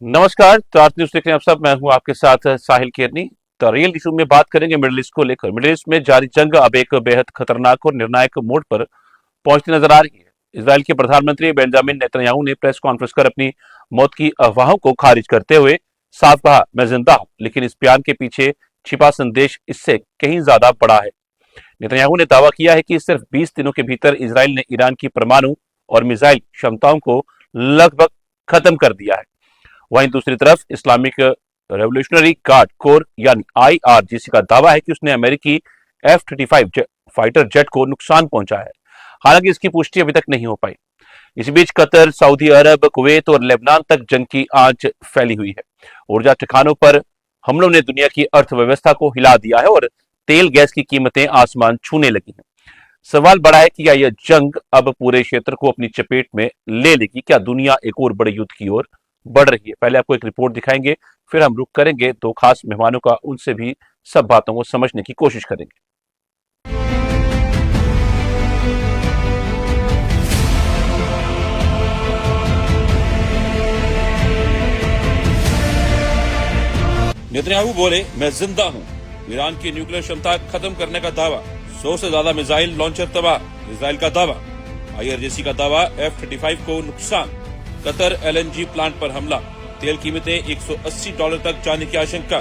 नमस्कार, ताज न्यूज देख रहे हैं आप सब। मैं हूं आपके साथ साहिल केरनी। तो रियल इशू में बात करेंगे मिडिल ईस्ट को लेकर। मिडिल ईस्ट में जारी जंग अब एक बेहद खतरनाक और निर्णायक मोड़ पर पहुंचती नजर आ रही है। इसराइल के प्रधानमंत्री बेंजामिन नेतन्याहू ने प्रेस कॉन्फ्रेंस कर अपनी मौत की अफवाहों को खारिज करते हुए साफ कहा, मैं जिंदा हूं, लेकिन इस बयान के पीछे छिपा संदेश इससे कहीं ज्यादा बड़ा है। नेतन्याहू ने दावा किया है कि सिर्फ 20 दिनों के भीतर इसराइल ने ईरान की परमाणु और मिसाइल क्षमताओं को लगभग खत्म कर दिया है। वहीं दूसरी तरफ इस्लामिक रेवोल्यूशनरी गार्ड कोर यानी आईआरजीसी का दावा है कि उसने अमेरिकी F-35 फाइटर जेट को नुकसान पहुंचाया है। हालांकि इसकी पुष्टि अभी तक नहीं हो पाई। इस बीच कतर, सऊदी अरब, कुवैत और लेबनान तक जंग की आंच फैली हुई है। ऊर्जा ठिकानों पर हमलों ने दुनिया की अर्थव्यवस्था को हिला दिया है और तेल गैस की कीमतें आसमान छूने लगी हैं। सवाल बड़ा है कि क्या यह जंग अब पूरे क्षेत्र को अपनी चपेट में ले लेगी? क्या दुनिया एक और बड़े युद्ध की ओर बढ़ रही है? पहले आपको एक रिपोर्ट दिखाएंगे, फिर हम रुक करेंगे दो खास मेहमानों का, उनसे भी सब बातों को समझने की कोशिश करेंगे। नेतन्याहू बोले, मैं जिंदा हूं। ईरान की न्यूक्लियर क्षमता खत्म करने का दावा। 100 से ज्यादा मिसाइल लॉन्चर तबाह। इजराइल का दावा। आईआरजीसी का दावा, F-35 को नुकसान। कतर एलएनजी प्लांट पर हमला। तेल कीमतें $180 तक जाने की आशंका।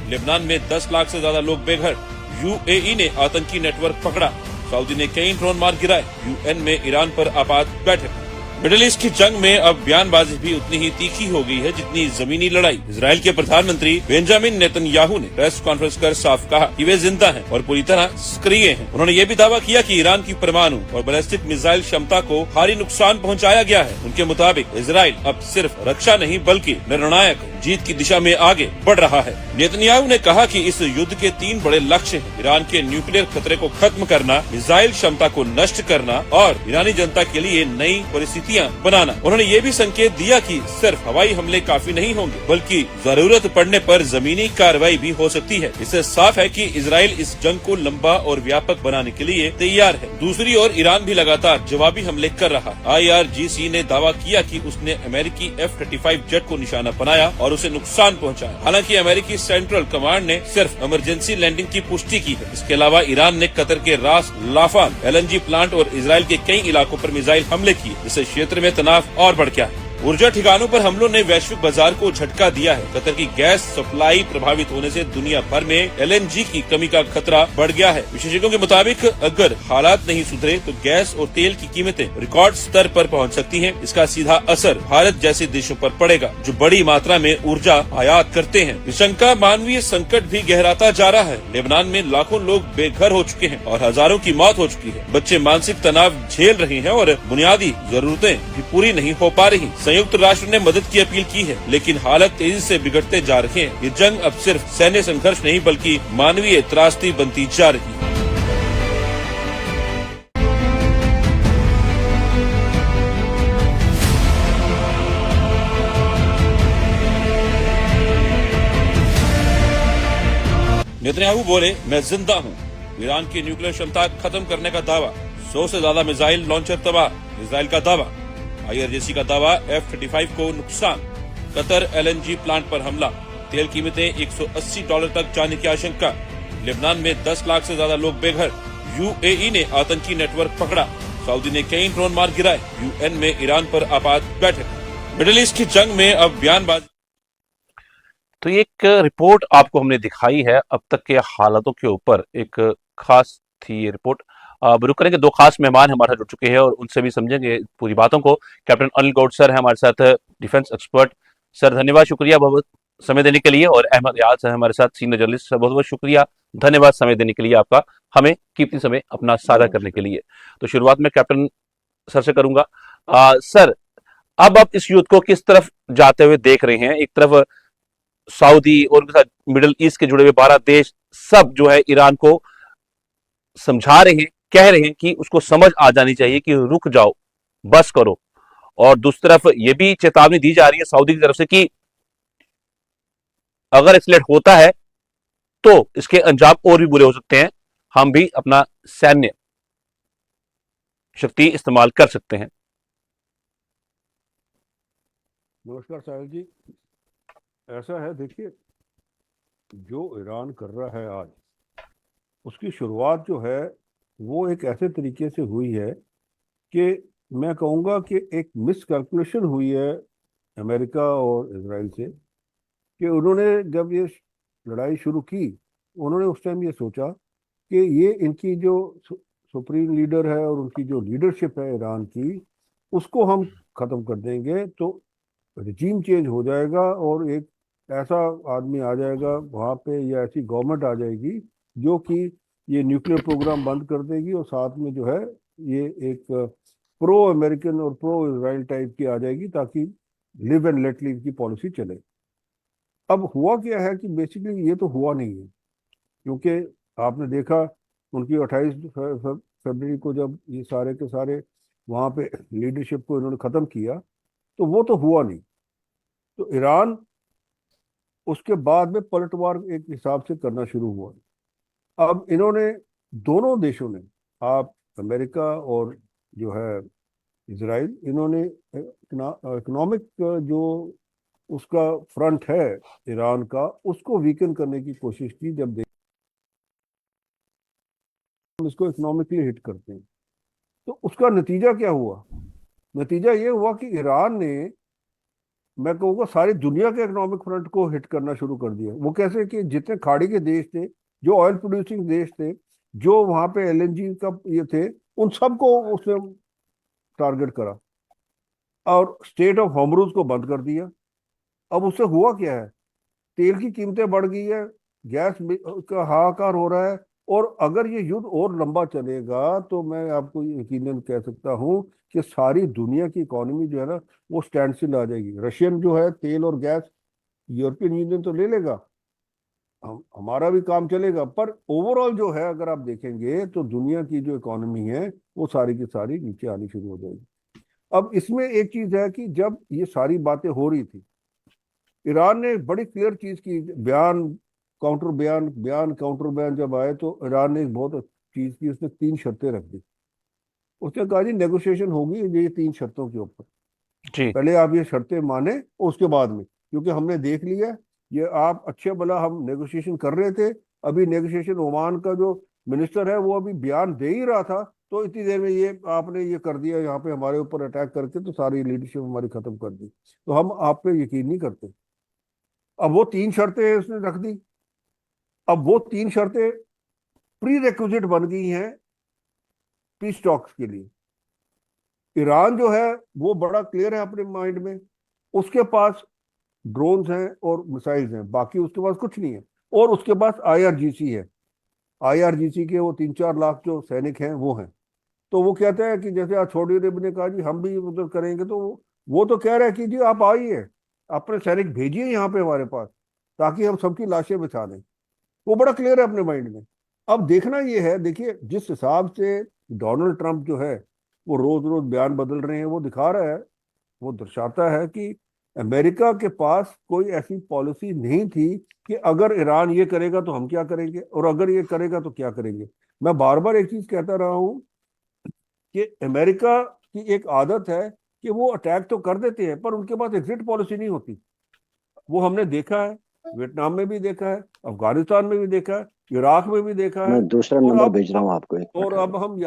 लेबनान में 10 लाख से ज्यादा लोग बेघर। यूएई ने आतंकी नेटवर्क पकड़ा। सऊदी ने कई ड्रोन मार गिराए। यूएन में ईरान पर आपात बैठक। मिडिल ईस्ट की जंग में अब बयानबाजी भी उतनी ही तीखी हो गई है जितनी जमीनी लड़ाई। इजराइल के प्रधानमंत्री बेंजामिन नेतन्याहू ने प्रेस कॉन्फ्रेंस कर साफ कहा कि वे जिंदा हैं और पूरी तरह सक्रिय हैं। उन्होंने ये भी दावा किया कि ईरान की परमाणु और बैलिस्टिक मिसाइल क्षमता को भारी नुकसान पहुंचाया गया है। उनके मुताबिक इजराइल अब सिर्फ रक्षा नहीं बल्कि निर्णायक जीत की दिशा में आगे बढ़ रहा है। नेतन्याहू ने कहा कि इस युद्ध के 3 बड़े लक्ष्य हैं: ईरान के न्यूक्लियर खतरे को खत्म करना, मिसाइल क्षमता को नष्ट करना और ईरानी जनता के लिए नई परिस्थितियां बनाना। उन्होंने ये भी संकेत दिया कि सिर्फ हवाई हमले काफी नहीं होंगे, बल्कि जरूरत पड़ने पर जमीनी कार्रवाई भी हो सकती है। इससे साफ है कि इजराइल इस जंग को लंबा और व्यापक बनाने के लिए तैयार है। दूसरी ओर ईरान भी लगातार जवाबी हमले कर रहा। आईआरजीसी ने दावा किया कि उसने अमेरिकी F-35 जेट को निशाना बनाया और उसे नुकसान पहुंचाया। हालांकि अमेरिकी सेंट्रल कमांड ने सिर्फ इमरजेंसी लैंडिंग की पुष्टि की है। इसके अलावा ईरान ने कतर के रास लाफान एलएनजी प्लांट और इजराइल के कई इलाकों पर मिसाइल हमले किए, जिससे क्षेत्र में तनाव और बढ़ गया है। ऊर्जा ठिकानों पर हमलों ने वैश्विक बाजार को झटका दिया है। कतर की गैस सप्लाई प्रभावित होने से दुनिया भर में एलएनजी की कमी का खतरा बढ़ गया है। विशेषज्ञों के मुताबिक अगर हालात नहीं सुधरे तो गैस और तेल की कीमतें रिकॉर्ड स्तर पर पहुंच सकती हैं। इसका सीधा असर भारत जैसे देशों पर पड़ेगा जो बड़ी मात्रा में ऊर्जा आयात करते हैं। निशंका मानवीय संकट भी गहराता जा रहा है। लेबनान में लाखों लोग बेघर हो चुके हैं और हजारों की मौत हो चुकी है। बच्चे मानसिक तनाव झेल रहे हैं और बुनियादी जरूरतें भी पूरी नहीं हो पा रही। संयुक्त राष्ट्र ने मदद की अपील की है, लेकिन हालत तेजी से बिगड़ते जा रहे हैं। ये जंग अब सिर्फ सैन्य संघर्ष नहीं बल्कि मानवीय त्रासदी बनती जा रही है। नेतन्याहू बोले, मैं जिंदा हूं। ईरान की न्यूक्लियर क्षमता खत्म करने का दावा। 100 से ज्यादा मिसाइल लॉन्चर तबाह। इजराइल का दावा। आईआरजीसी का दावा, F-35 को नुकसान। कतर एलएनजी प्लांट पर हमला। तेल कीमतें $180 तक जाने की आशंका। लेबनान में 10 लाख से ज्यादा लोग बेघर। यूएई ने आतंकी नेटवर्क पकड़ा। सऊदी ने कई ड्रोन मार गिराए। यूएन में ईरान पर आपात बैठक। मिडिल ईस्ट की जंग में अब बयानबाजी। तो ये एक रिपोर्ट आपको हमने दिखाई है अब तक के हालातों के ऊपर। एक खास थी ये रिपोर्ट। अब रुक करेंगे, दो खास मेहमान हमारे साथ जुड़ चुके हैं और उनसे भी समझेंगे पूरी बातों को। कैप्टन अनिल गौड़ सर है हमारे साथ, डिफेंस एक्सपर्ट। सर धन्यवाद, शुक्रिया बहुत समय देने के लिए। और अहमद याद है हमारे साथ, सीनियर जर्नलिस्ट। सर बहुत बहुत शुक्रिया, धन्यवाद समय देने के लिए आपका, हमें कीमती समय अपना साझा करने के लिए। तो शुरुआत में कैप्टन सर से करूंगा। सर, अब आप इस युद्ध को किस तरफ जाते हुए देख रहे हैं? एक तरफ सऊदी और उनके साथ मिडिल ईस्ट के जुड़े हुए 12 देश सब जो है ईरान को समझा रहे हैं, कह रहे हैं कि उसको समझ आ जानी चाहिए कि रुक जाओ, बस करो। और दूसरी तरफ यह भी चेतावनी दी जा रही है सऊदी की तरफ से कि अगर एक्सीलेट होता है तो इसके अंजाम और भी बुरे हो सकते हैं, हम भी अपना सैन्य शक्ति इस्तेमाल कर सकते हैं। नमस्कार साहिल जी। ऐसा है, देखिए, जो ईरान कर रहा है आज, उसकी शुरुआत जो है वो एक ऐसे तरीके से हुई है कि मैं कहूँगा कि एक मिस कैलकुलेशन हुई है अमेरिका और इसराइल से, कि उन्होंने जब ये लड़ाई शुरू की, उन्होंने उस टाइम ये सोचा कि ये इनकी जो सुप्रीम लीडर है और उनकी जो लीडरशिप है ईरान की, उसको हम खत्म कर देंगे तो रिजीम चेंज हो जाएगा और एक ऐसा आदमी आ जाएगा वहां पे, या ऐसी गवर्नमेंट आ जाएगी जो कि ये न्यूक्लियर प्रोग्राम बंद कर देगी और साथ में जो है ये एक प्रो अमेरिकन और प्रो इसराइल टाइप की आ जाएगी, ताकि लिव एंड लेट लिव की पॉलिसी चले। अब हुआ क्या है कि बेसिकली ये तो हुआ नहीं है, क्योंकि आपने देखा उनकी 28 फरवरी को जब ये सारे के सारे वहां पे लीडरशिप को इन्होंने खत्म किया, तो वो तो हुआ नहीं। तो ईरान उसके बाद में पलटवार एक हिसाब से करना शुरू हुआ। अब इन्होंने, दोनों देशों ने, आप अमेरिका और जो है इसराइल, इन्होंने इकोनॉमिक जो उसका फ्रंट है ईरान का, उसको वीकन करने की कोशिश की। जब देख हम इसको इकोनॉमिकली हिट करते हैं, तो उसका नतीजा क्या हुआ? नतीजा ये हुआ कि ईरान ने, मैं कहूँगा, सारी दुनिया के इकोनॉमिक फ्रंट को हिट करना शुरू कर दिया। वो कैसे कि जितने खाड़ी के देश थे, जो ऑयल प्रोड्यूसिंग देश थे, जो वहां पे एलएनजी का ये थे, उन सबको उसने टारगेट करा और स्टेट ऑफ हॉर्मुज को बंद कर दिया। अब उससे हुआ क्या है? तेल की कीमतें बढ़ गई है, का हाहाकार हो रहा है। और अगर ये युद्ध और लंबा चलेगा तो मैं आपको यकीनन कह सकता हूँ कि सारी दुनिया की इकोनॉमी जो है ना, वो स्टैंड स्टिल आ जाएगी। रशियन जो है तेल और गैस, यूरोपियन यूनियन तो ले लेगा, हमारा भी काम चलेगा, पर ओवरऑल जो है अगर आप देखेंगे तो दुनिया की जो इकोनॉमी है वो सारी की सारी नीचे आनी शुरू हो जाएगी। अब इसमें एक चीज है कि जब ये सारी बातें हो रही थी, ईरान ने बड़ी क्लियर चीज की, बयान काउंटर बयान, बयान काउंटर बयान जब आए तो ईरान ने एक बहुत चीज की, उसने 3 शर्तें रख दी। उसने कहा जी नेगोशिएशन होगी ये 3 शर्तों के ऊपर, जी। पहले आप ये शर्तें माने और उसके बाद में, क्योंकि हमने देख लिया ये आप अच्छे भला हम नेगोशिएशन कर रहे थे, अभी नेगोशिएशन ओमान का जो मिनिस्टर है वो अभी बयान दे ही रहा था, तो इतनी देर में ये आपने ये कर दिया यहाँ पे हमारे ऊपर अटैक करके, तो सारी लीडरशिप हमारी खत्म कर दी, तो हम आप पे यकीन नहीं करते। अब वो 3 शर्तें उसने रख दी। अब वो 3 शर्तें प्री रिक्विजिट बन गई हैं पीस टॉक्स के लिए। ईरान जो है वो बड़ा क्लियर है अपने माइंड में, उसके पास ड्रोन्स हैं और मिसाइल्स हैं, बाकी उसके पास कुछ नहीं है। और उसके पास आईआरजीसी है, आईआरजीसी के वो 3-4 लाख जो सैनिक हैं वो हैं। तो वो कहते हैं कि जैसे आज सऊदी अरब ने कहा जी हम भी उधर करेंगे, तो वो तो कह रहा है कि जी आप आइए, अपने सैनिक भेजिए यहाँ पे हमारे पास, ताकि हम सबकी लाशें बचा लें। वो बड़ा क्लियर है अपने माइंड में। अब देखना ये है, देखिए जिस हिसाब से डोनाल्ड ट्रंप जो है वो रोज रोज बयान बदल रहे हैं, वो दिखा रहा है, वो दर्शाता है कि अमेरिका के पास कोई ऐसी पॉलिसी नहीं थी कि अगर ईरान ये करेगा तो हम क्या करेंगे, और अगर ये करेगा तो क्या करेंगे। मैं बार बार एक चीज कहता रहा हूं कि अमेरिका की एक आदत है कि वो अटैक तो कर देते हैं पर उनके पास एग्जिट पॉलिसी नहीं होती। वो हमने देखा है, वियतनाम में भी देखा है, अफगानिस्तान में भी देखा है, इराक में भी देखा है। मैं दूसरा और नंबर अब भेज रहा हूँ आपको, एक और मिनट अब अभी। हम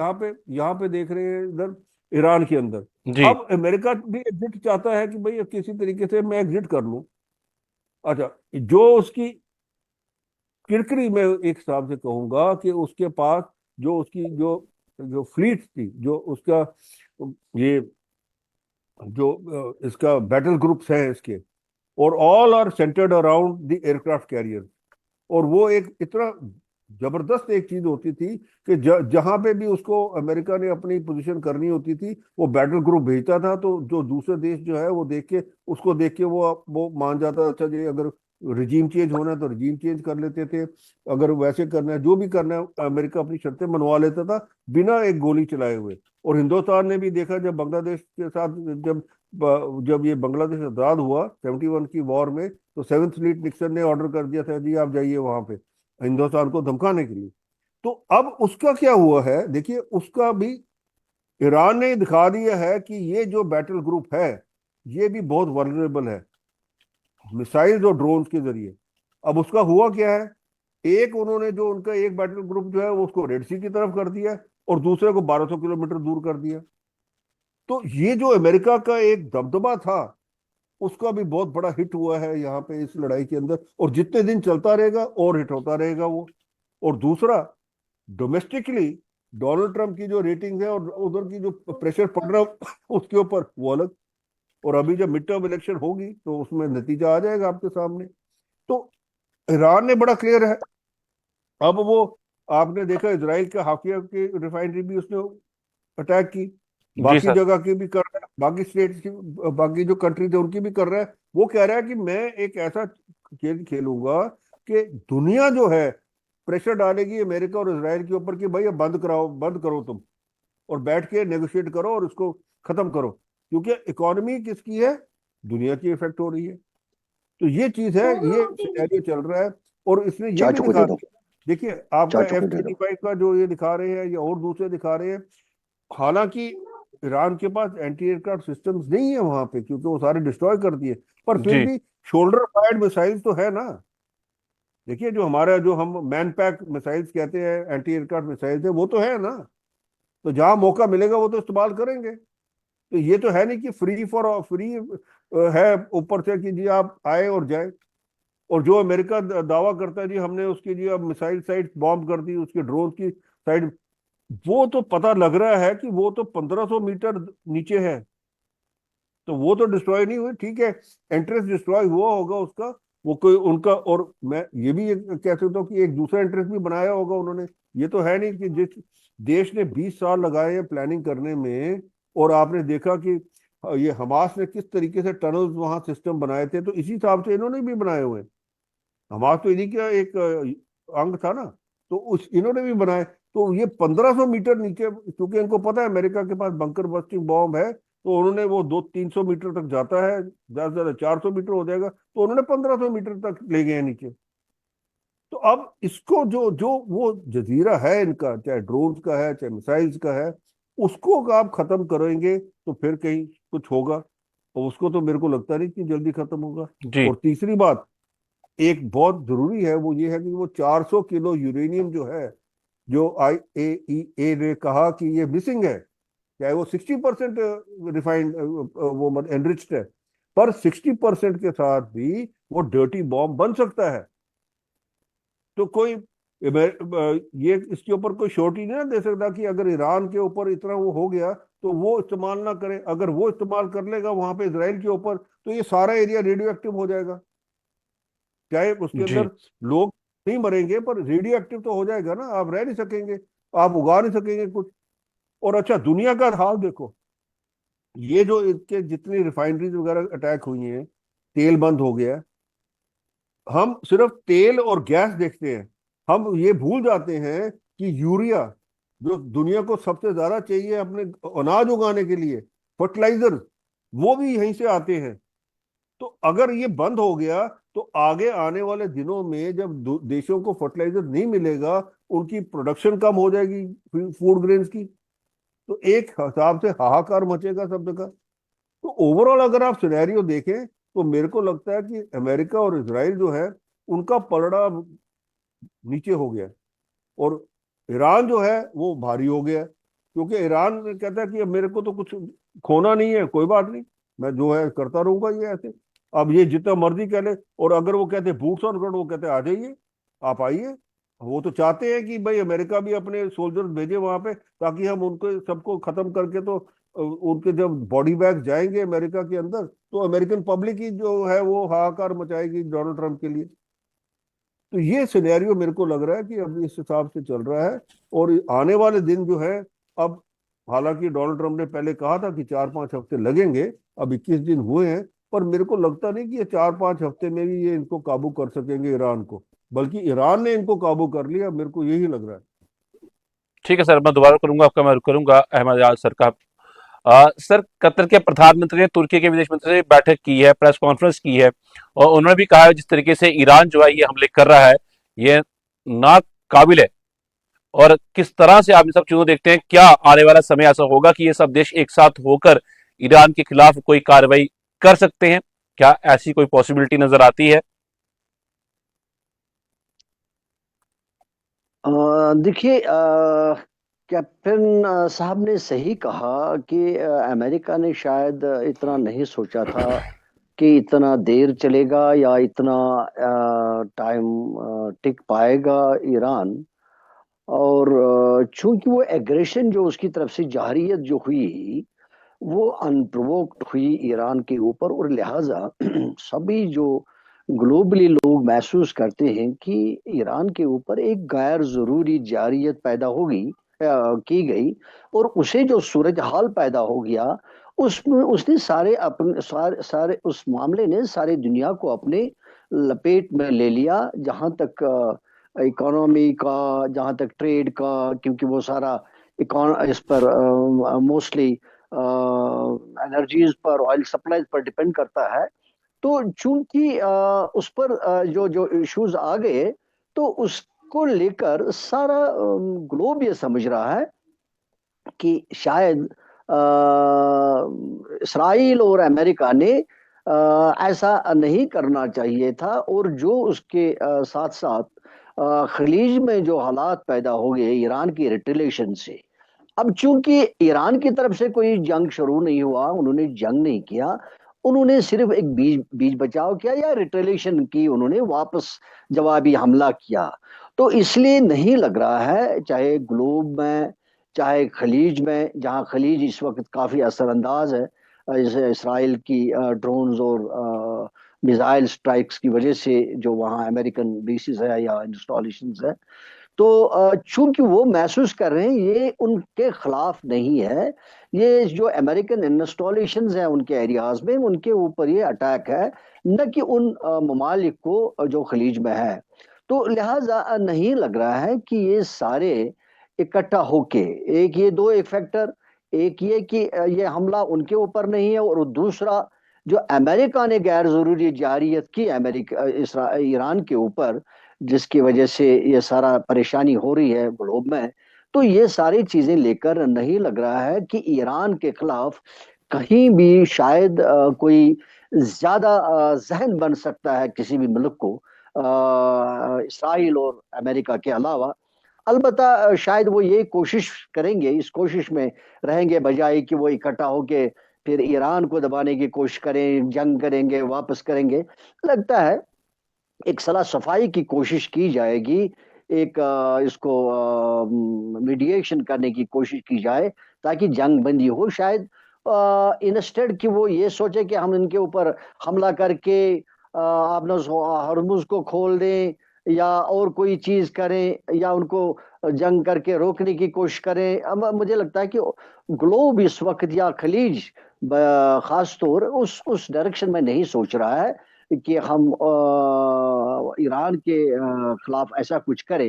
यहाँ पे देख रहे हैं इधर ईरान के अंदर। जी। अब अमेरिका भी एग्जिट चाहता है कि भाई अब किसी तरीके से मैं एग्जिट कर लूं। अच्छा, जो उसकी किरकिरी, मैं एक हिसाब से कहूंगा कि उसके पास जो उसकी जो जो फ्लीट थी, जो उसका ये जो इसका बैटल ग्रुप्स है इसके, और all are centered around the aircraft carrier. और वो एक इतना जबरदस्त एक चीज होती थी कि जहां पे भी उसको अमेरिका ने अपनी पोजीशन करनी होती थी, वो बैटल ग्रुप भेजता था, तो जो दूसरे देश जो है वो देख के, उसको देख के वो मान जाता, अच्छा जी अगर रिजीम चेंज होना है तो रिजीम चेंज कर लेते थे, अगर वैसे करना है, जो भी करना है, अमेरिका अपनी शर्तें मनवा लेता था बिना एक गोली चलाए हुए। और हिंदुस्तान ने भी देखा जब बांग्लादेश के साथ, जब जब ये बांग्लादेश आजाद हुआ 71 की वॉर में, तो 7th फ्लीट निक्सन ने ऑर्डर कर दिया था जी आप जाइए वहां पे, हिंदुस्तान को धमकाने के लिए। तो अब उसका क्या हुआ है, देखिए उसका भी ईरान ने दिखा दिया है कि ये जो बैटल ग्रुप है ये भी बहुत वल्नरेबल है। मिसाइल्स और ड्रोन्स के जरिए। अब उसका हुआ क्या है, एक उन्होंने जो उनका एक बैटल ग्रुप जो है वो उसको रेड सी की तरफ कर दिया और दूसरे को 1200 किलोमीटर दूर कर दिया। तो ये जो अमेरिका का एक दबदबा था उसका भी बहुत बड़ा हिट हुआ है यहाँ पे इस लड़ाई के अंदर, और जितने दिन चलता रहेगा और हिट होता रहेगा वो। और दूसरा, डोमेस्टिकली डोनाल्ड ट्रंप की जो रेटिंग है और उधर की जो प्रेशर पड़ रहा है उसके ऊपर, वो अलग। और अभी जब मिड टर्म इलेक्शन होगी तो उसमें नतीजा आ जाएगा आपके सामने। तो ईरान ने बड़ा क्लियर है। अब वो, आपने देखा इजराइल के हाकिया की रिफाइनरी भी उसने अटैक की, जी बाकी सर। जगह की भी कर रहा है, बाकी स्टेट्स की, बाकी जो कंट्री थे उनकी भी कर रहा है। वो कह रहा है कि मैं एक ऐसा खेल खेलूंगा कि दुनिया जो है प्रेशर डालेगी अमेरिका और इसराइल के ऊपर कि भाई अब बंद कराओ, बंद करो तुम, और बैठ के नेगोशिएट करो और इसको खत्म करो, क्योंकि इकोनॉमी किसकी है, दुनिया की इफेक्ट हो रही है। तो ये चीज है, ये सिनेरियो चल रहा है। और इसने ये भी चाचू को दिखा दे दो, दिया, देखिए आपका चाचू को दे दो। F-35 का जो ये दिखा रहे हैं या और दूसरे दिखा रहे हैं, हालांकि ईरान के पास एंटी एयरक्राफ्ट सिस्टम्स नहीं है वहां पे क्योंकि वो सारे डिस्ट्रॉय कर दिए, पर फिर जी भी शोल्डर फायर्ड मिसाइल्स तो है ना। देखिए जो हमारा, जो हम मैन पैक मिसाइल्स कहते हैं, एंटी एयरक्राफ्ट मिसाइल्स है, वो तो है ना। तो जहां मौका मिलेगा वो तो इस्तेमाल करेंगे। तो ये तो है नहीं कि फ्री फॉर फ्री है ऊपर से कि जी आप आए और जाए। और जो अमेरिका दावा करता है जी हमने उसकी जी अब मिसाइल साइट बॉम्ब कर दी, उसके ड्रोन की साइड, वो तो पता लग रहा है कि वो तो 1500 मीटर नीचे है। तो वो तो डिस्ट्रॉय नहीं हुई, ठीक है, इंटरेस्ट डिस्ट्रॉय हुआ होगा उसका, वो कोई उनका। और मैं ये भी कह सकता हूँ कि एक दूसरा इंटरेस्ट भी बनाया होगा उन्होंने। ये तो है नहीं कि जिस देश ने 20 साल लगाए हैं प्लानिंग करने में, और आपने देखा कि ये हमास ने किस तरीके से टनल्स वहां सिस्टम बनाए थे, तो इसी हिसाब से इन्होंने भी बनाए हुए हैं। हमास तो इन्हीं का एक अंग था ना। तो उस इन्होंने भी बनाए। तो ये 1500 मीटर नीचे, क्योंकि इनको पता है अमेरिका के पास बंकर बस्टिंग बॉम्ब है, तो उन्होंने वो 200-300 मीटर तक जाता है, ज्यादा से ज्यादा 400 मीटर हो जाएगा, तो उन्होंने 1500 मीटर तक ले गए हैं नीचे। तो अब इसको जो जो वो जजीरा है इनका, चाहे ड्रोन्स का है चाहे मिसाइल्स का है, उसको अगर आप खत्म करेंगे तो फिर कहीं कुछ होगा, और उसको तो मेरे को लगता नहीं कि जल्दी खत्म होगा। जी और तीसरी बात एक बहुत जरूरी है, वो ये है कि वो 400 किलो यूरेनियम जो है, जो IAEA ने कहा कि ये मिसिंग है, चाहे वो 60% रिफाइंड वो एनरिच्ड है, पर 60% के साथ भी वो डर्टी बॉम्ब बन सकता है। तो कोई ये इसके ऊपर कोई श्योरिटी नहीं ना दे सकता कि अगर ईरान के ऊपर इतना वो हो गया तो वो इस्तेमाल ना करे। अगर वो इस्तेमाल कर लेगा वहां पे इसराइल के ऊपर, तो ये सारा एरिया रेडियो एक्टिव हो जाएगा। चाहे उसके जी अंदर लोग नहीं मरेंगे, पर रेडियो एक्टिव तो हो जाएगा ना, आप रह नहीं सकेंगे, आप उगा नहीं सकेंगे कुछ। और अच्छा, दुनिया का हाल देखो, ये जो इनके जितनी रिफाइनरीज वगैरह अटैक हुई हैं, तेल बंद हो गया, हम सिर्फ तेल और गैस देखते हैं, हम ये भूल जाते हैं कि यूरिया, जो दुनिया को सबसे ज्यादा चाहिए अपने अनाज उगाने के लिए, फर्टिलाइजर, वो भी यहीं से आते हैं। तो अगर ये बंद हो गया तो आगे आने वाले दिनों में जब देशों को फर्टिलाइजर नहीं मिलेगा, उनकी प्रोडक्शन कम हो जाएगी फूड ग्रेन्स की, तो एक हिसाब से हाहाकार मचेगा सब जगह। तो ओवरऑल अगर आप सिनेरियो देखें तो मेरे को लगता है कि अमेरिका और इसराइल जो है उनका पलड़ा नीचे हो गया, और ईरान जो है वो भारी हो गया, क्योंकि ईरान कहता है कि अब मेरे को तो कुछ खोना नहीं है, कोई बात नहीं, मैं जो है करता रहूंगा ये ऐसे। अब ये जितना मर्जी कह ले, और अगर वो कहते बूट्स ऑन ग्राउंड, वो कहते आ जाइए, आप आइए। वो तो चाहते हैं कि भाई अमेरिका भी अपने सोल्जर्स भेजे वहां पे, ताकि हम उनको सबको खत्म करके, तो उनके जब बॉडी बैग जाएंगे अमेरिका के अंदर, तो अमेरिकन पब्लिक ही जो है वो हाहाकार मचाएगी डोनाल्ड ट्रंप के लिए। तो ये सिनेरियो मेरे को लग रहा है कि अब इस हिसाब से चल रहा है। और आने वाले दिन जो है, अब हालांकि डोनाल्ड ट्रंप ने पहले कहा था कि 4-5 हफ्ते लगेंगे, अब 21 दिन हुए हैं, पर मेरे को लगता नहीं कि ये 4-5 हफ्ते में भी ये इनको काबू कर सकेंगे ईरान को, बल्कि ईरान ने इनको काबू कर लिया, मेरे को यही लग रहा है। ठीक है सर, मैं दोबारा करूंगा आपका, मैं करूंगा अहमद याद सर का। सर, कतर के प्रधानमंत्री ने तुर्की के विदेश मंत्री से बैठक की है, प्रेस कॉन्फ्रेंस की है, और उन्होंने भी कहा है जिस तरीके से ईरान जो है ये हमले कर रहा है, ये नाकाबिल है। और किस तरह से आप इन सब चीजों को देखते हैं, क्या आने वाला समय ऐसा होगा कि ये सब देश एक साथ होकर ईरान के खिलाफ कोई कार्रवाई कर सकते हैं? क्या ऐसी कोई पॉसिबिलिटी नजर आती है? देखिए, कैप्टन साहब ने सही कहा कि अमेरिका ने शायद इतना नहीं सोचा था कि इतना देर चलेगा या इतना टाइम टिक पाएगा ईरान। और चूंकि वो एग्रेशन जो उसकी तरफ से जारियत जो हुई वो अनप्रोवोक्ड हुई ईरान के ऊपर, और लिहाजा सभी जो ग्लोबली लोग महसूस करते हैं कि ईरान के ऊपर एक गैर जरूरी जारियत पैदा होगी, की गई, और उसे जो सूरज हाल पैदा हो गया उसमें उसने सारे उस मामले ने सारी दुनिया को अपने लपेट में ले लिया, जहां तक इकोनॉमी का, जहां तक ट्रेड का, क्योंकि वो सारा इस पर मोस्टली एनर्जीज पर, ऑयल सप्लाईज पर डिपेंड करता है। तो चूंकि उस पर जो जो इश्यूज आ गए, तो उसको लेकर सारा ग्लोब ये समझ रहा है कि शायद इसराइल और अमेरिका ने ऐसा नहीं करना चाहिए था, और जो उसके साथ साथ खलीज में जो हालात पैदा हो गए ईरान की रिटेलिएशन से। अब चूंकि ईरान की तरफ से कोई जंग शुरू नहीं हुआ, उन्होंने जंग नहीं किया, उन्होंने सिर्फ एक बीच बीच बचाव किया या रिटेलिएशन की, उन्होंने वापस जवाबी हमला किया। तो इसलिए नहीं लग रहा है, चाहे ग्लोब में चाहे खलीज में, जहां खलीज इस वक्त काफी असरअंदाज है जैसे इसराइल की ड्रोन्स और मिसाइल स्ट्राइक्स की वजह से, जो वहाँ अमेरिकन बेसिस है या इंस्टॉलेशंस है। तो चूंकि वो महसूस कर रहे हैं ये उनके खिलाफ नहीं है, ये जो अमेरिकन इंस्टॉलेशंस हैं उनके एरियाज में, उनके ऊपर ये अटैक है, न कि उन ममालिक को जो खलीज में है। तो लिहाजा नहीं लग रहा है कि ये सारे इकट्ठा होके, एक ये दो एक फैक्टर, एक ये कि ये हमला उनके ऊपर नहीं है, और दूसरा जो अमेरिका ने गैर जरूरी जारियत की ईरान के ऊपर, जिसकी वजह से ये सारा परेशानी हो रही है ग्लोब में। तो ये सारी चीजें लेकर नहीं लग रहा है कि ईरान के खिलाफ कहीं भी शायद कोई ज्यादा जहन बन सकता है किसी भी मुल्क को, इसराइल और अमेरिका के अलावा। अलबत्ता शायद वो ये कोशिश करेंगे, इस कोशिश में रहेंगे, बजाय कि वो इकट्ठा होके फिर ईरान को दबाने की कोशिश करें, जंग करेंगे, वापस करेंगे। लगता है एक सलाह सफाई की कोशिश की जाएगी, एक इसको मीडिएशन करने की कोशिश की जाए ताकि जंग बंदी हो। शायद इंस्टेड कि वो ये सोचे कि हम इनके ऊपर हमला करके अपना हरमुज को खोल दें या और कोई चीज करें या उनको जंग करके रोकने की कोशिश करें। अब मुझे लगता है कि ग्लोब इस वक्त या खलीज खास तौर उस डायरेक्शन में नहीं सोच रहा है कि हम ईरान के खिलाफ ऐसा कुछ करें।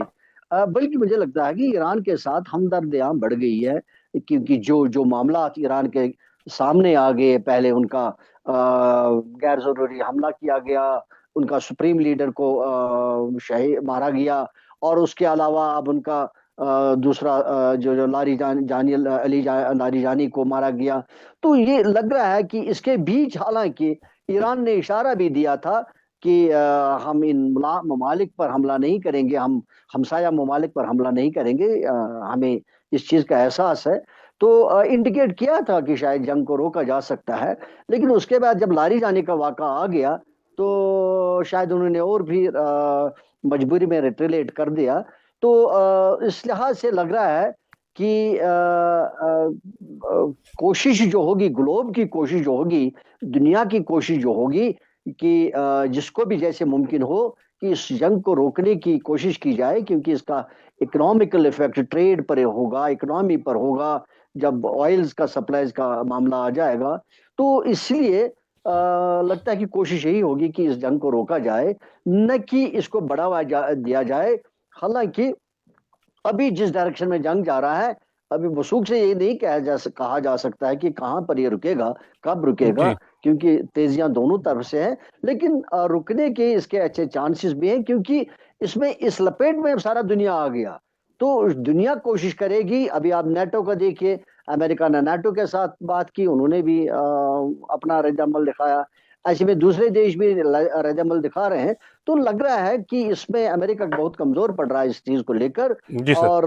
बल्कि मुझे लगता है कि ईरान के साथ हमदर्दियां बढ़ गई है, क्योंकि जो जो मामला ईरान के सामने आ गए, पहले उनका गैर जरूरी हमला किया गया, उनका सुप्रीम लीडर को शहीद मारा गया, और उसके अलावा अब उनका दूसरा जो जो लारी जानी को मारा गया। तो ये लग रहा है कि इसके बीच हालांकि ईरान ने इशारा भी दिया था कि हम इन ममालिक पर हमला नहीं करेंगे, हम हमसाया ममालिक पर हमला नहीं करेंगे, हमें इस चीज का एहसास है। तो इंडिकेट किया था कि शायद जंग को रोका जा सकता है। लेकिन उसके बाद जब लारी जाने का वाक़ा आ गया तो शायद उन्होंने और भी मजबूरी में रिटेलिएट कर दिया। तो इस लिहाज से लग रहा है कि कोशिश जो होगी, ग्लोब की कोशिश जो होगी, दुनिया की कोशिश जो होगी कि जिसको भी जैसे मुमकिन हो कि इस जंग को रोकने की कोशिश की जाए, क्योंकि इसका इकोनॉमिकल इफेक्ट ट्रेड पर होगा, इकोनॉमी पर होगा, जब ऑयल्स का सप्लाईज का मामला आ जाएगा। तो इसलिए लगता है कि कोशिश यही होगी कि इस जंग को रोका जाए, न कि इसको दिया जाए। हालांकि अभी जिस डायरेक्शन में जंग जा रहा है, अभी वसूख से ये नहीं कहा जा सकता है कि कहाँ पर ये रुकेगा, कब रुकेगा, जी। क्योंकि तेजियां दोनों तरफ से हैं। लेकिन रुकने के इसके अच्छे चांसेस भी हैं, क्योंकि इसमें इस लपेट में सारा दुनिया आ गया। तो दुनिया कोशिश करेगी। अभी आप नेटो का देखिए, अमेरिका ने नेटो के साथ बात की, उन्होंने भी अपना रद्दअमल दिखाया। ऐसे में दूसरे देश भी रद्दमल दिखा रहे हैं। तो लग रहा है कि इसमें अमेरिका बहुत कमजोर पड़ रहा है इस चीज को लेकर। जी सर। और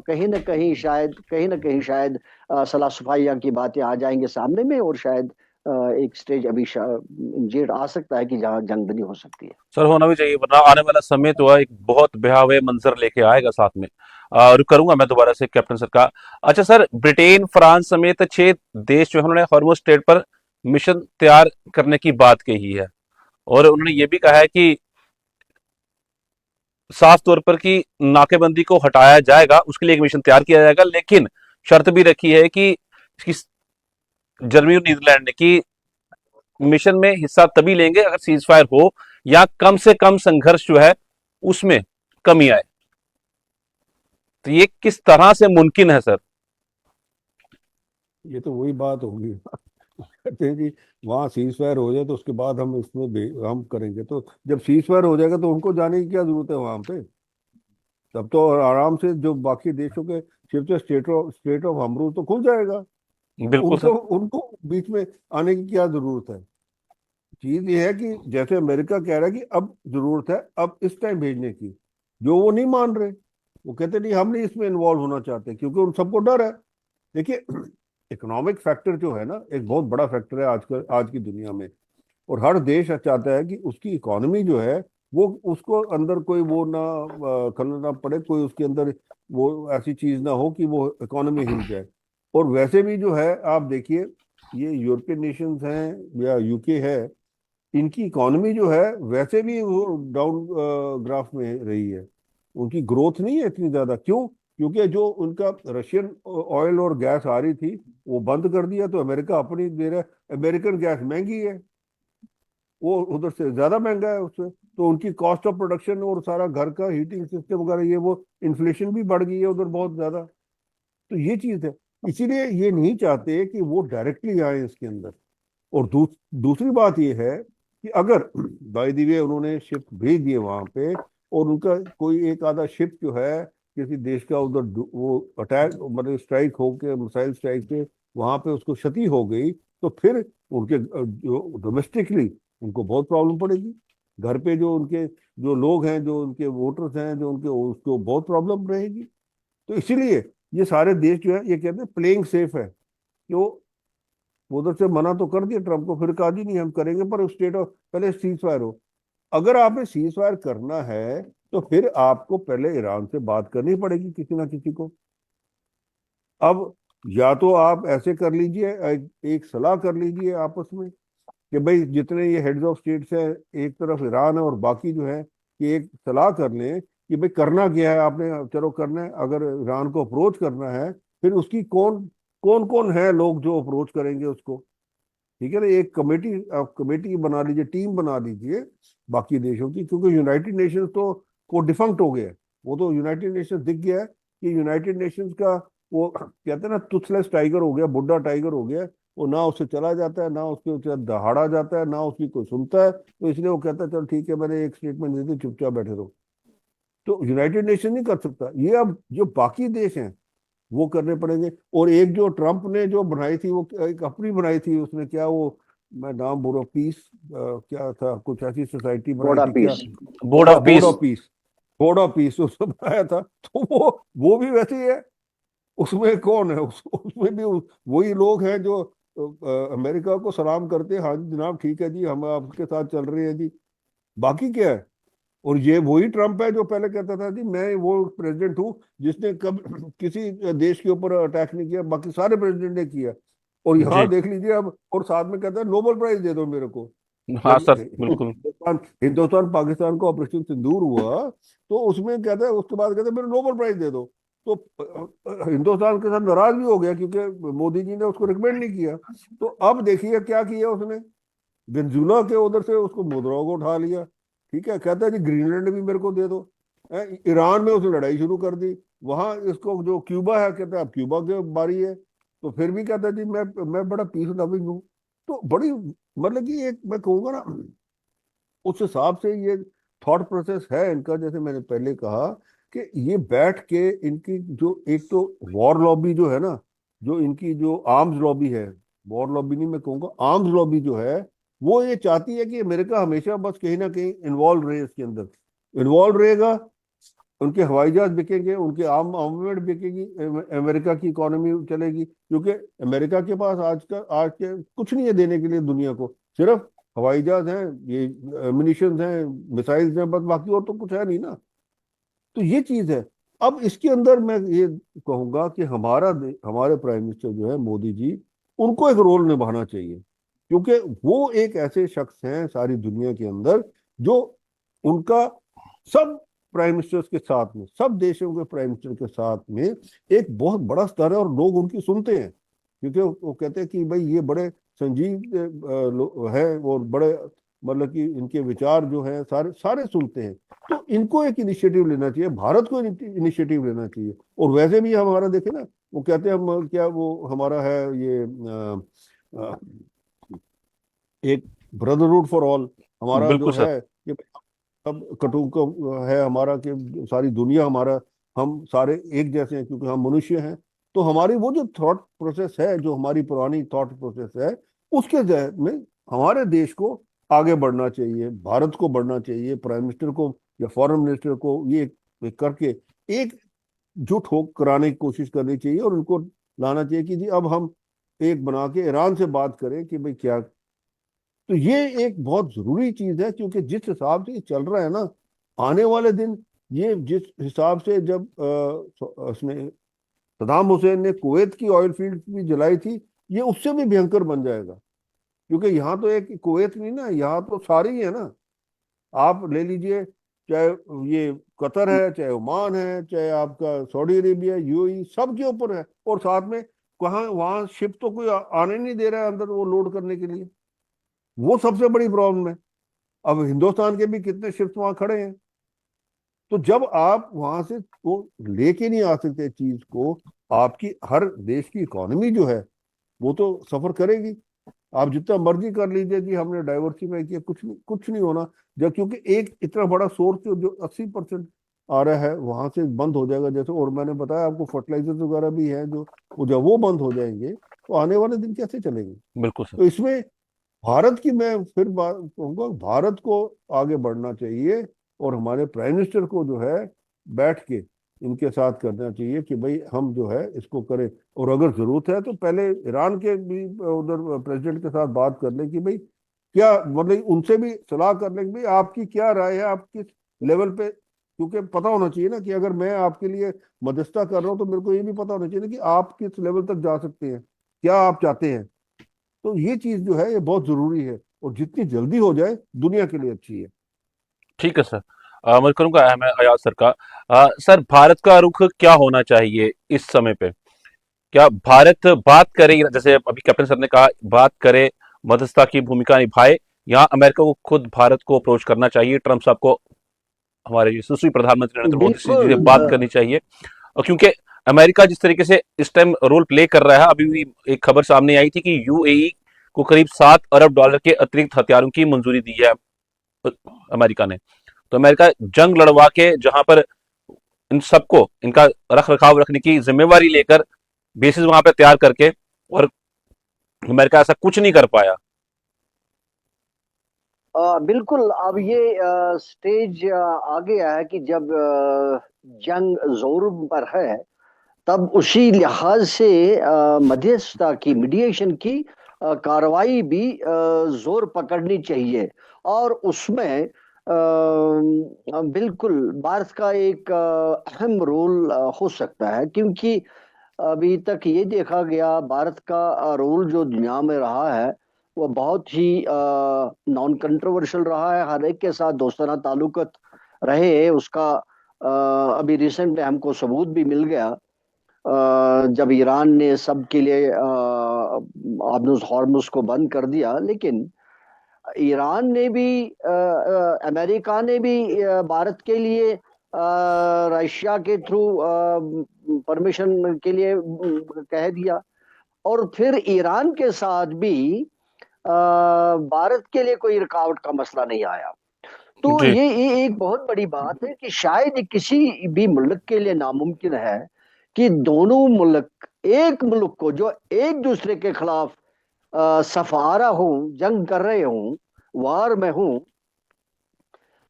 कहीं ना कहीं शायद सलाह सुफाइया की बातें आ जाएंगे सामने में, और शायद एक स्टेज अभी जेड आ सकता है कि जहां जंग बनी हो सकती है। सर होना भी चाहिए, वरना आने वाला समय तो है एक बहुत भयावह मंजर लेके आएगा साथ में। रुक करूंगा मैं दोबारा से कैप्टन सर का। अच्छा सर, ब्रिटेन फ्रांस समेत 6 देश जो है उन्होंने हॉर्मुज स्ट्रेट पर मिशन तैयार करने की बात कही है, और उन्होंने ये भी कहा है कि साफ तौर पर कि नाकेबंदी को हटाया जाएगा, उसके लिए एक मिशन तैयार किया जाएगा, लेकिन शर्त भी रखी है कि जर्मनी और नीदरलैंड ने कि मिशन में हिस्सा तभी लेंगे अगर सीज फायर हो या कम से कम संघर्ष जो है उसमें कमी आए। तो ये किस तरह से मुमकिन है सर? ये तो वही बात होगी। कहते हैं कि वहाँ सीज फायर हो जाए तो उसके बाद हम हम करेंगे। तो जब सीज फायर हो जाएगा तो उनको जाने की क्या जरूरत है वहां पे? तब तो आराम से जो बाकी देशों के सिर्फ से स्टेट ऑफ हमरूज तो खुल जाएगा। तो बिल्कुल सर। उनको उनको बीच में आने की क्या जरूरत है? चीज ये है कि जैसे अमेरिका कह रहा है कि अब जरूरत है अब इस टाइम भेजने की, जो वो नहीं मान रहे। वो कहते नहीं हम नहीं इसमें इन्वॉल्व होना चाहते, क्योंकि उन सबको डर है। देखिए, इकोनॉमिक फैक्टर जो है ना, एक बहुत बड़ा फैक्टर है आज की दुनिया में। और हर देश चाहता है कि उसकी इकोनॉमी जो है वो, उसको अंदर कोई वो ना खलल ना पड़े, कोई उसके अंदर वो ऐसी चीज ना हो कि वो इकोनॉमी हिल जाए। और वैसे भी जो है आप देखिए, ये यूरोपियन नेशंस हैं या यूके है, इनकी इकोनॉमी जो है वैसे भी वो डाउन ग्राफ में रही है। उनकी ग्रोथ नहीं है इतनी ज्यादा। क्यों? क्योंकि जो उनका रशियन ऑयल और गैस आ रही थी वो बंद कर दिया, तो अमेरिका अपनी दे रहा है। अमेरिकन गैस महंगी है, वो उधर से ज्यादा महंगा है उससे। तो उनकी कॉस्ट ऑफ प्रोडक्शन और सारा घर का हीटिंग सिस्टम वगैरह, ये वो इन्फ्लेशन भी बढ़ गई है उधर बहुत ज्यादा। तो ये चीज है। इसीलिए ये नहीं चाहते कि वो डायरेक्टली आए इसके अंदर। और दूसरी बात ये है कि अगर बाय द वे उन्होंने शिप भेज दिए वहां पे, और उनका कोई एक आधा शिप जो है किसी देश का उधर वो अटैक मतलब स्ट्राइक होके, मिसाइल स्ट्राइक से वहां पे उसको क्षति हो गई, तो फिर उनके जो डोमेस्टिकली उनको बहुत प्रॉब्लम पड़ेगी। घर पे जो उनके जो लोग हैं, जो उनके वोटर्स हैं, जो उनके उसको बहुत प्रॉब्लम रहेगी। तो इसीलिए ये सारे देश जो है ये कहते हैं प्लेइंग सेफ है कि वो उधर से मना तो कर दिया ट्रम्प को, फिर कहा जी नहीं हम करेंगे, पर स्टेट ऑफ पहले सीज फायर हो। अगर आपने सीज फायर करना है तो फिर आपको पहले ईरान से बात करनी पड़ेगी किसी ना किसी को। अब या तो आप ऐसे कर लीजिए, एक सलाह कर लीजिए आपस में कि भाई जितने ये हेड्स ऑफ स्टेट्स हैं, एक तरफ ईरान है और बाकी जो है, कि एक सलाह कर लें कि भाई करना क्या है आपने। चलो करना है, अगर ईरान को अप्रोच करना है, फिर उसकी कौन कौन कौन है लोग जो अप्रोच करेंगे उसको। ठीक है ना? एक कमेटी आप कमेटी बना लीजिए, टीम बना लीजिए बाकी देशों की, क्योंकि यूनाइटेड नेशंस तो को डिफंक्ट हो गया है। वो तो यूनाइटेड नेशंस दिख गया है कि यूनाइटेड नेशंस का वो कहते हैं ना टूथलेस टाइगर हो गया, बुढ़ा टाइगर हो गया। वो ना उससे चला जाता है, ना उसके ऊपर दहाड़ा जाता है, ना उसकी कोई सुनता है। तो इसलिए वो कहता है चल ठीक है मैंने एक स्टेटमेंट दे दी, चुपचाप बैठे रहो। तो यूनाइटेड नेशन नहीं कर सकता ये। अब जो बाकी देश हैं वो करने पड़ेंगे। और एक जो ट्रम्प ने जो बनाई थी, वो एक अपनी बनाई थी, उसने क्या वो, मैं नाम बोल रहा हूँ, पीस क्या था, कुछ ऐसी सोसाइटी बनाई बोडा थी क्या। पीस। बोर्ड हाँ, of board peace. Of peace. Board of peace उसने बनाया था। तो वो भी वैसे ही है। उसमें कौन है उसमें भी वही लोग हैं जो अमेरिका को सलाम करते हैं, हाँ जी जनाब ठीक है जी हम आपके साथ चल रहे हैं जी। बाकी क्या है? और ये वही ट्रम्प है जो पहले कहता था जी मैं वो प्रेसिडेंट हूँ जिसने कब किसी देश के ऊपर अटैक नहीं किया, बाकी सारे प्रेसिडेंट ने किया। और जी। यहाँ देख लीजिए अब, और साथ में कहता है नोबेल प्राइज दे दो मेरे को। हाँ जब सर बिल्कुल। हिंदुस्तान पाकिस्तान को ऑपरेशन सिंदूर हुआ, तो उसमें कहता है, उसके बाद कहता है मेरे नोबेल प्राइज दे दो। तो हिंदुस्तान के साथ नाराज भी हो गया क्योंकि मोदी जी ने उसको रिकमेंड नहीं किया। तो अब देखिए क्या किया उसने, वेनेजुला के उधर से उसको मुद्राओं को उठा लिया। ठीक है, कहता है जी ग्रीनलैंड भी मेरे को दे दो। ईरान में उसने लड़ाई शुरू कर दी। वहां इसको जो क्यूबा है कहता है अब क्यूबा की बारी है। तो फिर भी कहता है जी मैं बड़ा पीस लविंग हूँ। तो बड़ी मतलब कि एक मैं कहूँगा ना, उस हिसाब से ये थॉट प्रोसेस है इनका। जैसे मैंने पहले कहा कि ये बैठ के इनकी जो एक तो वॉर लॉबी जो है ना, जो इनकी जो आर्म्स लॉबी है, वॉर लॉबी नहीं मैं कहूँगा, आर्म्स लॉबी जो है, वो ये चाहती है कि अमेरिका हमेशा बस कहीं ना कहीं इन्वॉल्व रहे, इसके अंदर इन्वॉल्व रहेगा, उनके हवाई जहाज बिकेंगे, उनके आम आर्मेंट बिकेगी, अमेरिका की इकोनॉमी चलेगी, क्योंकि अमेरिका के पास आज के कुछ नहीं है देने के लिए दुनिया को, सिर्फ हवाई जहाज हैं, ये एमिनिशंस हैं, मिसाइल्स हैं, बस बाकी और तो कुछ है नहीं ना। तो ये चीज है। अब इसके अंदर मैं ये कहूंगा कि हमारे प्राइम मिनिस्टर जो है मोदी जी, उनको एक रोल निभाना चाहिए, क्योंकि वो एक ऐसे शख्स हैं सारी दुनिया के अंदर जो उनका सब प्राइम मिनिस्टर्स के साथ में, सब देशों के प्राइम मिनिस्टर के साथ में एक बहुत बड़ा स्तर है, और लोग उनकी सुनते हैं, क्योंकि वो कहते हैं कि भाई ये बड़े संजीव है, और बड़े मतलब कि इनके विचार जो है सारे सारे सुनते हैं। तो इनको एक इनिशिएटिव लेना चाहिए, भारत को इनिशिएटिव लेना चाहिए। और वैसे भी हमारा देखे ना, वो कहते हैं हम क्या, वो हमारा है ये अ, एक ब्रदरहुड फॉर ऑल हमारा जो बिल्कुल सर। है, कि सब कटुक है हमारा, कि सारी दुनिया हमारा, हम सारे एक जैसे हैं क्योंकि हम मनुष्य हैं। तो हमारी वो जो थॉट प्रोसेस है, जो हमारी पुरानी थॉट प्रोसेस है, उसके जहत में हमारे देश को आगे बढ़ना चाहिए, भारत को बढ़ना चाहिए, प्राइम मिनिस्टर को या फॉरेन मिनिस्टर को ये करके एक जुट हो कराने की कोशिश करनी चाहिए, और उनको लाना चाहिए कि जी अब हम एक बना के ईरान से बात करें कि भाई क्या। तो ये एक बहुत जरूरी चीज है, क्योंकि जिस हिसाब से ये चल रहा है ना, आने वाले दिन, ये जिस हिसाब से जब उसने सदाम हुसैन ने कुवैत की ऑयल फील्ड भी जलाई थी, ये उससे भी भयंकर बन जाएगा, क्योंकि यहाँ तो एक कुवैत नहीं ना, यहाँ तो सारे ही है ना। आप ले लीजिए, चाहे ये कतर है, चाहे ओमान है, चाहे आपका सऊदी अरेबिया, यूएई, सब के ऊपर है। और साथ में कहाँ वहां शिप तो कोई आने नहीं दे रहा है अंदर वो लोड करने के लिए, वो सबसे बड़ी प्रॉब्लम है। अब हिंदुस्तान के भी कितने शिप्स वहां खड़े हैं। तो जब आप वहां से वो लेके नहीं आ सकते चीज को, आपकी हर देश की इकोनॉमी जो है वो तो सफर करेगी। आप जितना मर्जी कर लीजिए कि हमने डाइवर्सिफाई किया, कुछ नहीं होना। जब क्योंकि एक इतना बड़ा सोर्स जो 80% आ रहा है वहां से बंद हो जाएगा, जैसे, और मैंने बताया आपको फर्टिलाइजर्स वगैरह भी हैं जो, वो जब वो बंद हो जाएंगे तो आने वाले दिन कैसे चलेंगे। बिल्कुल सर। तो इसमें भारत की मैं फिर बात कहूंगा, भारत को आगे बढ़ना चाहिए, और हमारे प्राइम मिनिस्टर को जो है बैठ के इनके साथ करना चाहिए कि भाई हम जो है इसको करें। और अगर जरूरत है तो पहले ईरान के भी उधर प्रेसिडेंट के साथ बात कर लें कि भाई क्या, मतलब उनसे भी सलाह कर लें कि भाई आपकी क्या राय है, आप किस लेवल पे, क्योंकि पता होना चाहिए ना कि अगर मैं आपके लिए मध्यस्थता कर रहा हूँ तो मेरे को ये भी पता होना चाहिए ना कि आप किस लेवल तक जा सकते हैं, क्या आप चाहते हैं। तो ये चीज जो है ये बहुत जरूरी है, और जितनी जल्दी हो जाए दुनिया के लिए अच्छी है। ठीक है सर। मैं करूंगा अहम अयाज सर का। सर, भारत का रुख क्या होना चाहिए इस समय पे? क्या भारत बात करे, जैसे अभी कैप्टन सर ने कहा, बात करे, मध्यस्थता की भूमिका निभाए, या अमेरिका को खुद भारत को अप्रोच करना चाहिए, ट्रंप साहब को, हमारे यशस्वी प्रधानमंत्री नरेंद्र मोदी जी से बिल्कुल बात करनी चाहिए? और क्योंकि अमेरिका जिस तरीके से इस टाइम रोल प्ले कर रहा है, अभी भी एक खबर सामने आई थी कि यूएई को करीब $7 अरब के अतिरिक्त हथियारों की मंजूरी दी है अमेरिका ने। तो अमेरिका जंग लड़वा के, जहां पर इन सबको, इनका रख रखाव रखने की जिम्मेवारी लेकर, बेसिस वहां पे तैयार करके, और अमेरिका ऐसा कुछ नहीं कर पाया। बिल्कुल। अब ये स्टेज आ गया है कि जब जंग जोरों पर है, तब उसी लिहाज से मध्यस्थता की, मीडिएशन की कार्रवाई भी जोर पकड़नी चाहिए। और उसमें बिल्कुल भारत का एक अहम रोल हो सकता है, क्योंकि अभी तक ये देखा गया भारत का रोल जो दुनिया में रहा है वो बहुत ही नॉन कंट्रोवर्शियल रहा है, हर एक के साथ दोस्ताना ताल्लुकात रहे। उसका अभी रिसेंट में हमको सबूत भी मिल गया, जब ईरान ने सबके लिए आबनुस हॉर्मुज को बंद कर दिया। लेकिन ईरान ने भी, अमेरिका ने भी भारत के लिए रशिया के थ्रू परमिशन के लिए कह दिया। और फिर ईरान के साथ भी भारत के लिए कोई रुकावट का मसला नहीं आया। तो जी। ये एक बहुत बड़ी बात है कि शायद किसी भी मुल्क के लिए नामुमकिन है कि दोनों मुल्क, एक मुल्क को जो एक दूसरे के खिलाफ सफारा हूं, जंग कर रहे हूं, वार में हूं,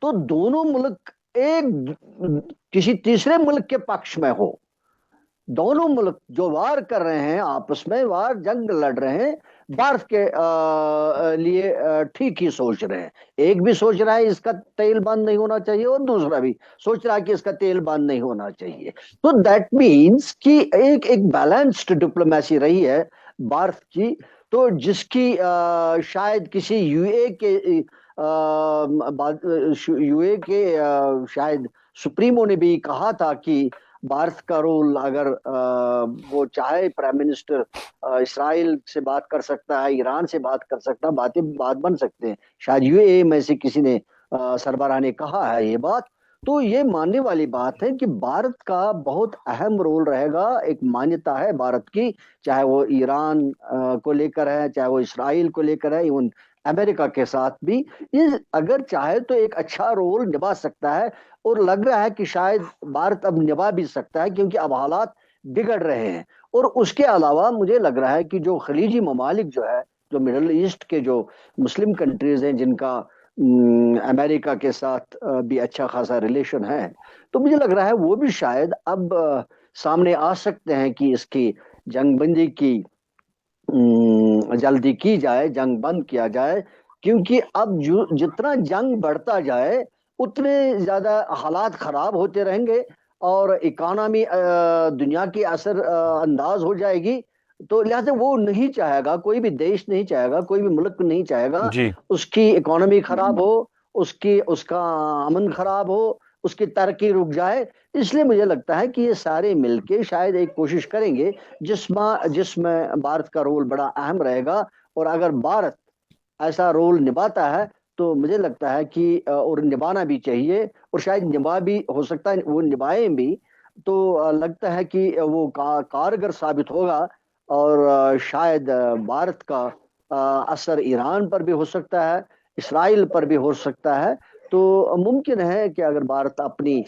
तो दोनों मुल्क एक किसी तीसरे मुल्क के पक्ष में हो। दोनों मुल्क जो वार कर रहे हैं, आपस में वार जंग लड़ रहे हैं, भारत के लिए ठीक ही सोच रहे हैं। एक भी सोच रहा है इसका तेल बंद नहीं होना चाहिए, और दूसरा भी सोच रहा है कि इसका तेल बंद नहीं होना चाहिए। तो दैट मीन्स कि एक बैलेंस्ड डिप्लोमेसी रही है भारत की, तो जिसकी शायद किसी यूए के शायद सुप्रीमो ने भी कहा था कि भारत का रोल, अगर वो चाहे, प्राइम मिनिस्टर इसराइल से बात कर सकता है, ईरान से बात कर सकता है, बात बन सकते हैं। शायद यूएई में से किसी ने सरबराह ने कहा है ये बात। तो ये मानने वाली बात है कि भारत का बहुत अहम रोल रहेगा। एक मान्यता है भारत की, चाहे वो ईरान को लेकर है, चाहे वो इसराइल को लेकर है, इवन अमेरिका के साथ भी ये अगर चाहे तो एक अच्छा रोल निभा सकता है। और लग रहा है कि शायद भारत अब निभा भी सकता है, क्योंकि अब हालात बिगड़ रहे हैं। और उसके अलावा मुझे लग रहा है कि जो खलीजी ममालिक जो है, जो मिडल ईस्ट के जो मुस्लिम कंट्रीज हैं, जिनका अमेरिका के साथ भी अच्छा खासा रिलेशन है, तो मुझे लग रहा है वो भी शायद अब सामने आ सकते हैं कि इसकी जंगबंदी की जल्दी की जाए, जंग बंद किया जाए। क्योंकि अब जितना जंग बढ़ता जाए उतने ज्यादा हालात खराब होते रहेंगे, और इकोनॉमी दुनिया की असर अंदाज हो जाएगी। तो लिहाजा वो नहीं चाहेगा, कोई भी देश नहीं चाहेगा, कोई भी मुल्क नहीं चाहेगा जी। उसकी इकोनॉमी खराब हो, उसका अमन खराब हो, उसकी तरक्की रुक जाए। इसलिए मुझे लगता है कि ये सारे मिलके शायद एक कोशिश करेंगे जिसमें भारत का रोल बड़ा अहम रहेगा। और अगर भारत ऐसा रोल निभाता है तो मुझे लगता है कि और निभाना भी चाहिए, और शायद निभा भी हो सकता है, वो निभाएं भी, तो लगता है कि वो कारगर साबित होगा। और शायद भारत का असर ईरान पर भी हो सकता है, इसराइल पर भी हो सकता है। तो मुमकिन है कि अगर भारत अपनी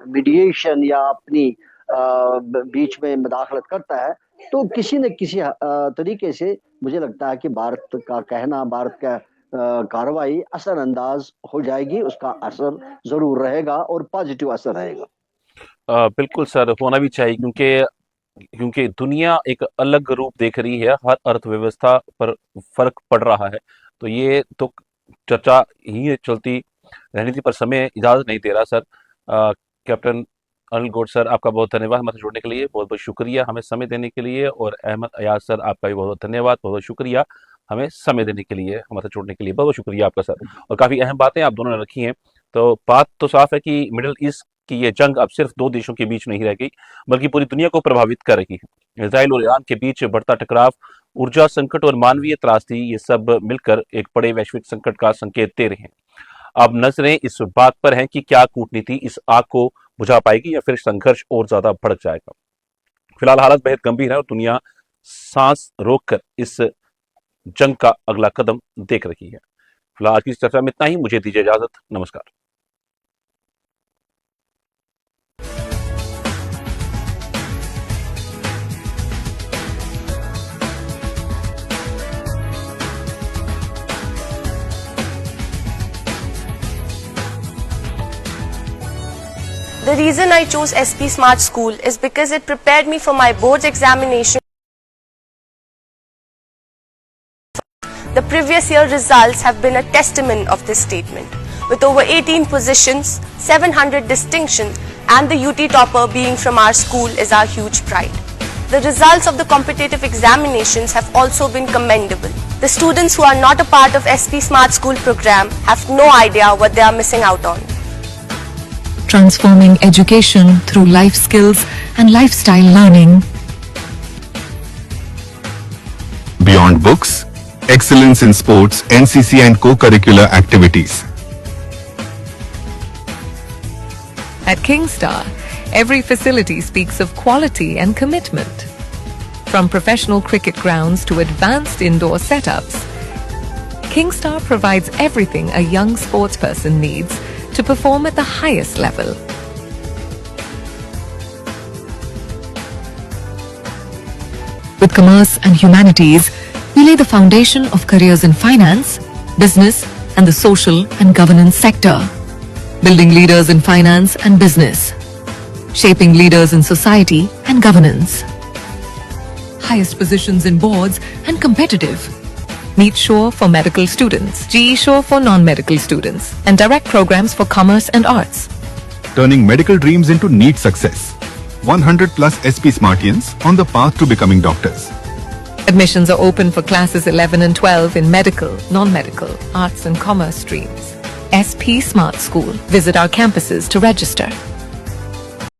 मीडिएशन या अपनी बीच में मुदाखलत करता है, तो किसी न किसी तरीके से मुझे लगता है कि भारत का कहना, भारत का कार्रवाई असरअंदाज हो जाएगी। उसका असर जरूर रहेगा और पॉजिटिव असर रहेगा। बिल्कुल सर, होना भी चाहिए, क्योंकि दुनिया एक अलग रूप देख रही है, हर अर्थव्यवस्था पर फर्क पड़ रहा है। तो ये तो चर्चा ही चलती रहनी थी, पर समय इजाजत नहीं दे रहा sir. Captain Anil Gaur sir, आपका बहुत धन्यवाद हमारे जुड़ने के लिए, बहुत बहुत शुक्रिया हमें समय देने के लिए। और अहमद अयाज सर, आपका भी बहुत बहुत धन्यवाद, बहुत बहुत शुक्रिया हमें समय देने के लिए, हमारे जुड़ने के लिए बहुत बहुत शुक्रिया आपका सर। और काफी अहम बातें आप दोनों ने रखी हैं। तो बात तो साफ है कि मिडिल ईस्ट की ये जंग अब सिर्फ दो देशों के बीच नहीं रह गई, बल्कि पूरी दुनिया को प्रभावित कर रही है। इसराइल और ईरान के बीच बढ़ता टकराव, ऊर्जा संकट और मानवीय त्रासदी, ये सब मिलकर एक बड़े वैश्विक संकट का संकेत दे रहे हैं। अब नजरें इस बात पर हैं कि क्या कूटनीति इस आग को बुझा पाएगी या फिर संघर्ष और ज्यादा भड़क जाएगा। फिलहाल हालत बेहद गंभीर है और दुनिया सांस रोककर इस जंग का अगला कदम देख रही है। फिलहाल आज की इस चर्चा में इतना ही, मुझे दीजिए इजाजत, नमस्कार। The reason I chose SP Smart School is because it prepared me for my board's examination. The previous year results have been a testament of this statement. With over 18 positions, 700 distinctions, and the UT topper being from our school is our huge pride. The results of the competitive examinations have also been commendable. The students who are not a part of SP Smart School program have no idea what they are missing out on. Transforming education through life skills and lifestyle learning. Beyond books, excellence in sports, NCC and co-curricular activities. At Kingstar, every facility speaks of quality and commitment. From professional cricket grounds to advanced indoor setups, Kingstar provides everything a young sportsperson needs to perform at the highest level. With commerce and humanities, we lay the foundation of careers in finance, business, and the social and governance sector. Building leaders in finance and business. Shaping leaders in society and governance. Highest positions in boards and competitive. NEET Sure for medical students, GE Sure for non-medical students, and direct programs for commerce and arts. Turning medical dreams into NEET success. 100 plus SP Smartians on the path to becoming doctors. Admissions are open for classes 11 and 12 in medical, non-medical, arts and commerce streams. SP Smart School. Visit our campuses to register.